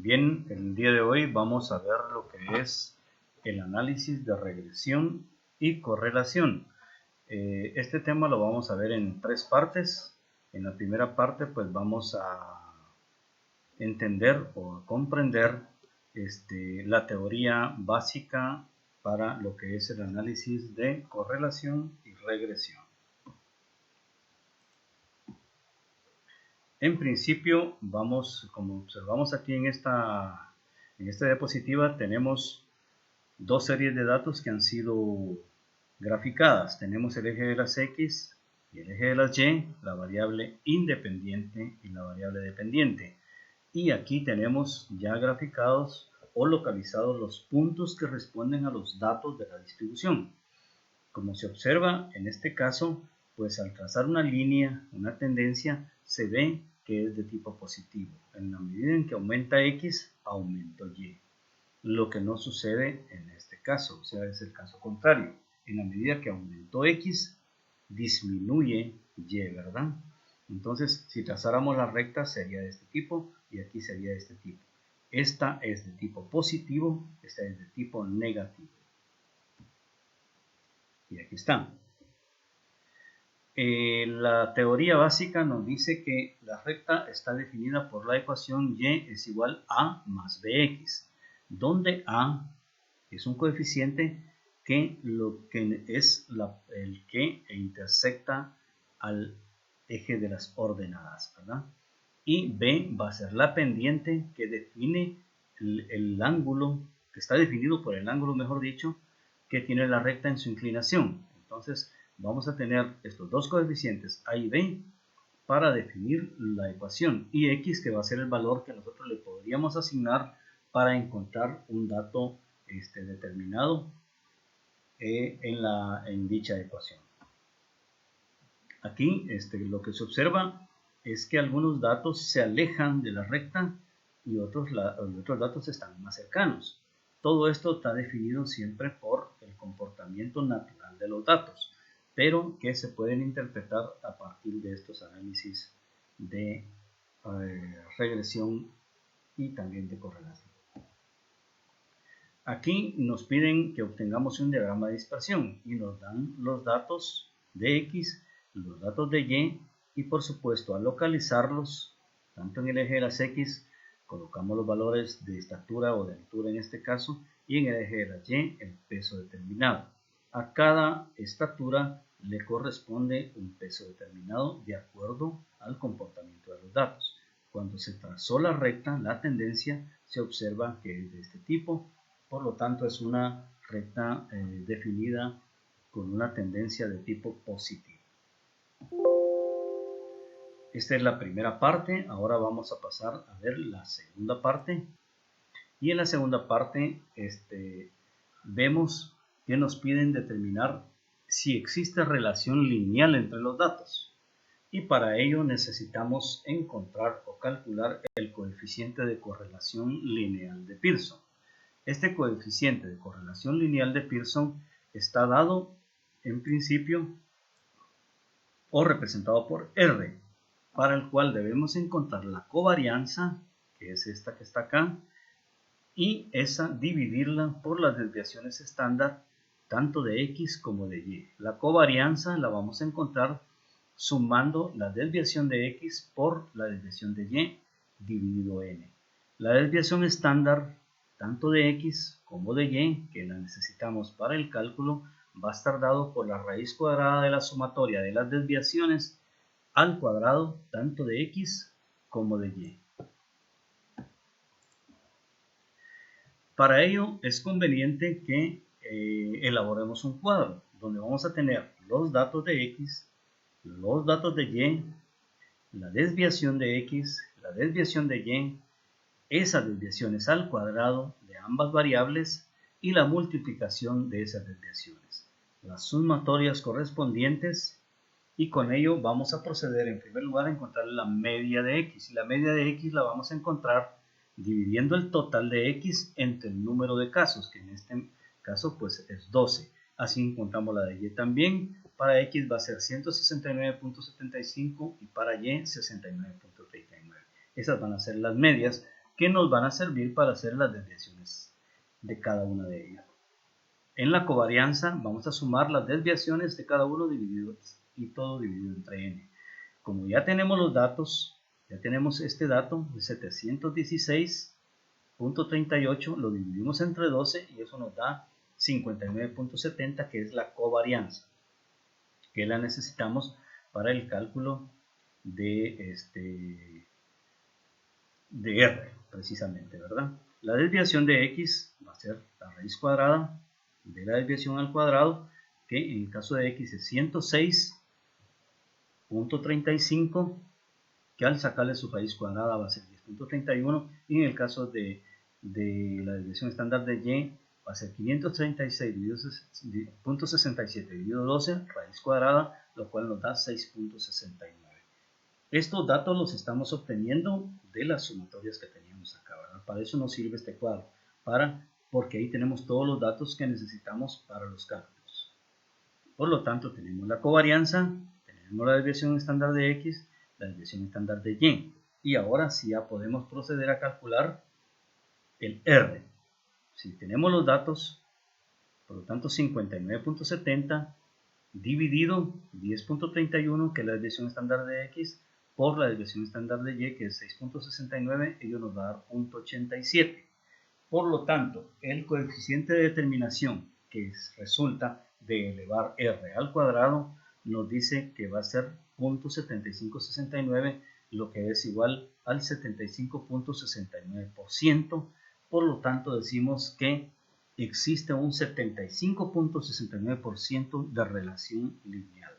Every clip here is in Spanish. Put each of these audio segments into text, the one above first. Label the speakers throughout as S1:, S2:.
S1: Bien, el día de hoy vamos a ver lo que es el análisis de regresión y correlación. Este tema lo vamos a ver en tres partes. En la primera parte pues vamos a entender o a comprender la teoría básica para lo que es el análisis de correlación y regresión. En principio, como observamos aquí en esta diapositiva, tenemos dos series de datos que han sido graficadas. Tenemos el eje de las X y el eje de las Y, la variable independiente y la variable dependiente. Y aquí tenemos ya graficados o localizados los puntos que responden a los datos de la distribución. Como se observa en este caso, pues al trazar una línea, una tendencia, se ve que es de tipo positivo. En la medida en que aumenta X, aumenta Y. Lo que no sucede en este caso, o sea, es el caso contrario. En la medida que aumentó X, disminuye Y, ¿verdad? Entonces, si trazáramos la recta, sería de este tipo y aquí sería de este tipo. Esta es de tipo positivo, esta es de tipo negativo. Y aquí está. La teoría básica nos dice que la recta está definida por la ecuación y es igual a más bx, donde a es un coeficiente que es el que intersecta al eje de las ordenadas, ¿verdad? Y b va a ser la pendiente que define el ángulo, que está definido por el ángulo, mejor dicho, que tiene la recta en su inclinación. Entonces vamos a tener estos dos coeficientes a y b para definir la ecuación, y x, que va a ser el valor que nosotros le podríamos asignar para encontrar un dato determinado en dicha ecuación. Aquí lo que se observa es que algunos datos se alejan de la recta y otros datos están más cercanos. Todo esto está definido siempre por el comportamiento natural de los datos, pero que se pueden interpretar a partir de estos análisis de regresión y también de correlación. Aquí nos piden que obtengamos un diagrama de dispersión y nos dan los datos de X, los datos de Y por supuesto al localizarlos tanto en el eje de las X colocamos los valores de estatura o de altura en este caso, y en el eje de las Y el peso determinado. A cada estatura le corresponde un peso determinado de acuerdo al comportamiento de los datos. Cuando se trazó la recta, la tendencia se observa que es de este tipo. Por lo tanto, es una recta definida con una tendencia de tipo positivo. Esta es la primera parte. Ahora vamos a pasar a ver la segunda parte. Y en la segunda parte vemos que nos piden determinar si existe relación lineal entre los datos. Y para ello necesitamos encontrar o calcular el coeficiente de correlación lineal de Pearson. Este coeficiente de correlación lineal de Pearson está dado en principio o representado por R, para el cual debemos encontrar la covarianza, que es esta que está acá, y esa dividirla por las desviaciones estándar tanto de X como de Y. La covarianza la vamos a encontrar sumando la desviación de X por la desviación de Y dividido N. La desviación estándar tanto de X como de Y, que la necesitamos para el cálculo, va a estar dado por la raíz cuadrada de la sumatoria de las desviaciones al cuadrado tanto de X como de Y. Para ello es conveniente que elaboremos un cuadro donde vamos a tener los datos de X, los datos de Y, la desviación de X, la desviación de Y, esas desviaciones al cuadrado de ambas variables y la multiplicación de esas desviaciones, las sumatorias correspondientes, y con ello vamos a proceder en primer lugar a encontrar la media de X, y la media de X la vamos a encontrar dividiendo el total de X entre el número de casos, que en este caso pues es 12. Así encontramos la de Y también. Para X va a ser 169.75 y para Y 69.39. Esas van a ser las medias que nos van a servir para hacer las desviaciones de cada una de ellas. En la covarianza vamos a sumar las desviaciones de cada uno divididos y todo dividido entre n. Como ya tenemos los datos, ya tenemos este dato de 716.38, lo dividimos entre 12 y eso nos da 59.70, que es la covarianza, que la necesitamos para el cálculo de R, precisamente, ¿verdad? La desviación de x va a ser la raíz cuadrada de la desviación al cuadrado, que en el caso de x es 106.35, que al sacarle su raíz cuadrada va a ser 10.31, y en el caso de la desviación estándar de y va a ser 536.67 dividido 12 raíz cuadrada, lo cual nos da 6.69. Estos datos los estamos obteniendo de las sumatorias que teníamos acá, ¿verdad? Para eso nos sirve este cuadro, porque ahí tenemos todos los datos que necesitamos para los cálculos. Por lo tanto, tenemos la covarianza, tenemos la desviación estándar de x, la desviación estándar de y. Y ahora sí ya podemos proceder a calcular el R. Si tenemos los datos, por lo tanto 59.70 dividido 10.31, que es la desviación estándar de x, por la desviación estándar de y, que es 6.69, ello nos va a dar 0.87. Por lo tanto, el coeficiente de determinación que resulta de elevar r al cuadrado nos dice que va a ser 0.7569, lo que es igual al 75.69%. Por lo tanto, decimos que existe un 75.69% de relación lineal.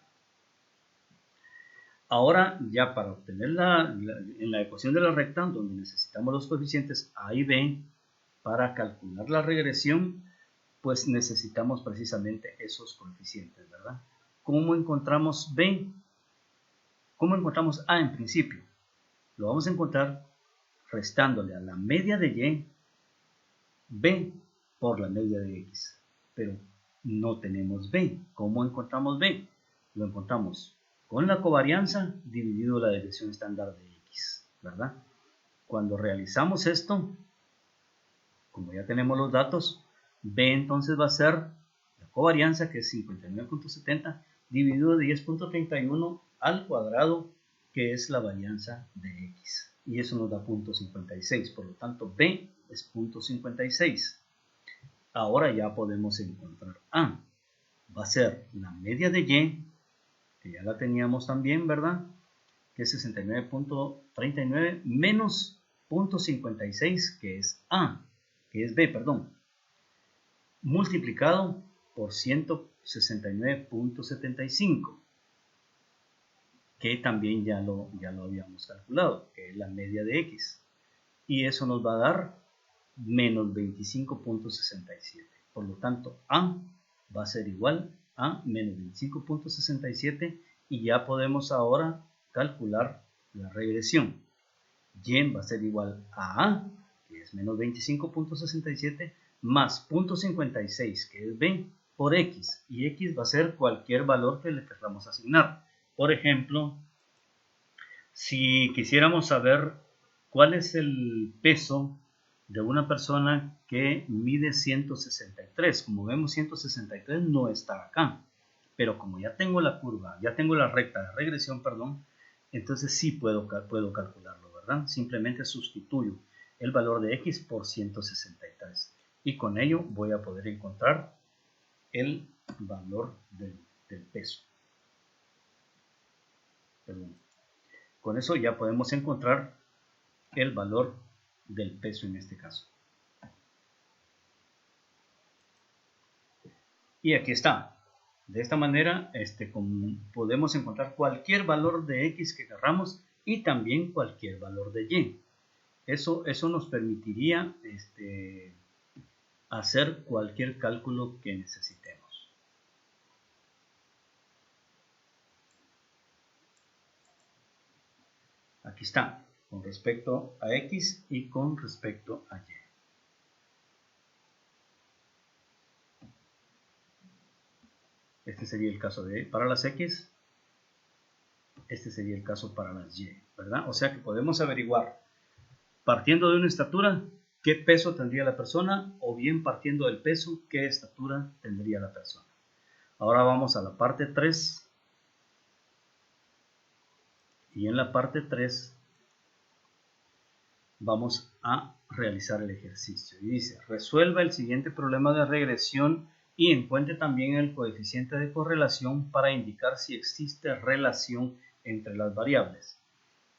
S1: Ahora, ya para obtener en la ecuación de la recta, donde necesitamos los coeficientes a y b, para calcular la regresión, pues necesitamos precisamente esos coeficientes, ¿verdad? ¿Cómo encontramos b? ¿Cómo encontramos a en principio? Lo vamos a encontrar restándole a la media de y, b por la media de x. Pero no tenemos b. ¿Cómo encontramos b? Lo encontramos con la covarianza dividido la desviación estándar de x, ¿verdad? Cuando realizamos esto, como ya tenemos los datos, b entonces va a ser la covarianza, que es 59.70, dividido de 10.31 al cuadrado, que es la varianza de x. Y eso nos da 0.56, por lo tanto b es 0.56. Ahora ya podemos encontrar a. Va a ser la media de y, que ya la teníamos también, ¿verdad? Que es 69.39 menos 0.56, que es a, que es b, perdón, multiplicado por 169.75, que también ya lo habíamos calculado, que es la media de x. Y eso nos va a dar menos 25.67. Por lo tanto, a va a ser igual a menos 25.67, y ya podemos ahora calcular la regresión. Y va a ser igual a, que es menos 25.67, más 0.56, que es b, por x. Y x va a ser cualquier valor que le queramos asignar. Por ejemplo, si quisiéramos saber cuál es el peso de una persona que mide 163. Como vemos, 163 no está acá, pero como ya tengo la curva, ya tengo la recta de regresión, perdón, entonces sí puedo calcularlo, ¿verdad? Simplemente sustituyo el valor de x por 163 y con ello voy a poder encontrar el valor del peso. Perdón. Con eso ya podemos encontrar el valor del peso en este caso. Y aquí está. De esta manera podemos encontrar cualquier valor de x que queramos y también cualquier valor de y. Eso nos permitiría hacer cualquier cálculo que necesitemos. Aquí está, con respecto a x y con respecto a y. Este sería el caso para las x, este sería el caso para las y, ¿verdad? O sea que podemos averiguar partiendo de una estatura, ¿qué peso tendría la persona? O bien partiendo del peso, ¿qué estatura tendría la persona? Ahora vamos a la parte 3. Y en la parte 3 vamos a realizar el ejercicio. Y dice, resuelva el siguiente problema de regresión y encuentre también el coeficiente de correlación para indicar si existe relación entre las variables.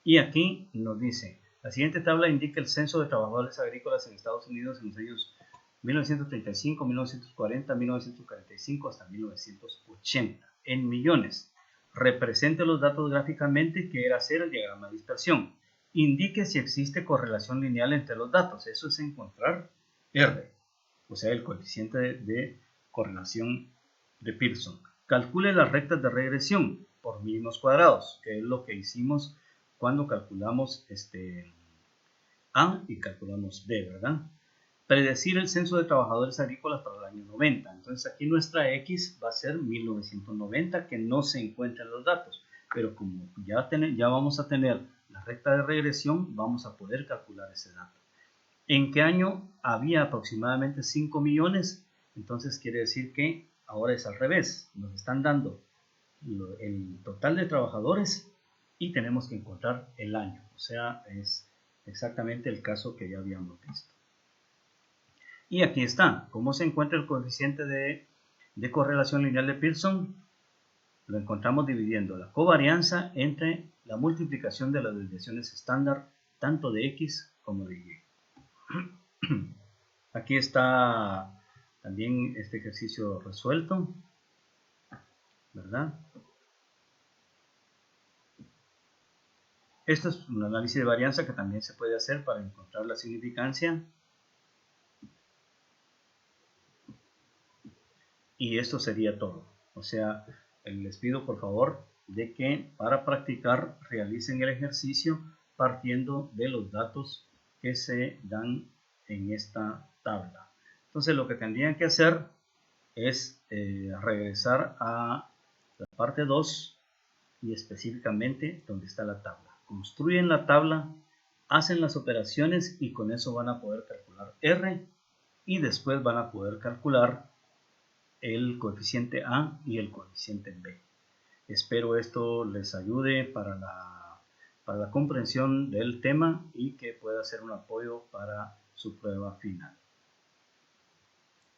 S1: Y aquí nos dice, la siguiente tabla indica el censo de trabajadores agrícolas en Estados Unidos en los años 1935, 1940, 1945 hasta 1980 en millones. Represente los datos gráficamente, que era hacer el diagrama de dispersión. Indique si existe correlación lineal entre los datos. Eso es encontrar R, o sea, el coeficiente de correlación de Pearson. Calcule las rectas de regresión por mínimos cuadrados, que es lo que hicimos cuando calculamos A y calculamos B, ¿verdad? Predecir el censo de trabajadores agrícolas para el año 90. Entonces aquí nuestra X va a ser 1990, que no se encuentra en los datos. Pero como ya vamos a tener la recta de regresión, vamos a poder calcular ese dato. ¿En qué año había aproximadamente 5 millones? Entonces quiere decir que ahora es al revés. Nos están dando el total de trabajadores y tenemos que encontrar el año. O sea, es exactamente el caso que ya habíamos visto. Y aquí está, ¿cómo se encuentra el coeficiente de correlación lineal de Pearson? Lo encontramos dividiendo la covarianza entre la multiplicación de las desviaciones estándar, tanto de X como de Y. Aquí está también este ejercicio resuelto, ¿verdad? Esto es un análisis de varianza que también se puede hacer para encontrar la significancia. Y esto sería todo. O sea, les pido por favor de que para practicar realicen el ejercicio partiendo de los datos que se dan en esta tabla. Entonces lo que tendrían que hacer es regresar a la parte 2 y específicamente donde está la tabla. Construyen la tabla, hacen las operaciones y con eso van a poder calcular R y después van a poder calcular el coeficiente A y el coeficiente B. Espero esto les ayude para la comprensión del tema y que pueda ser un apoyo para su prueba final.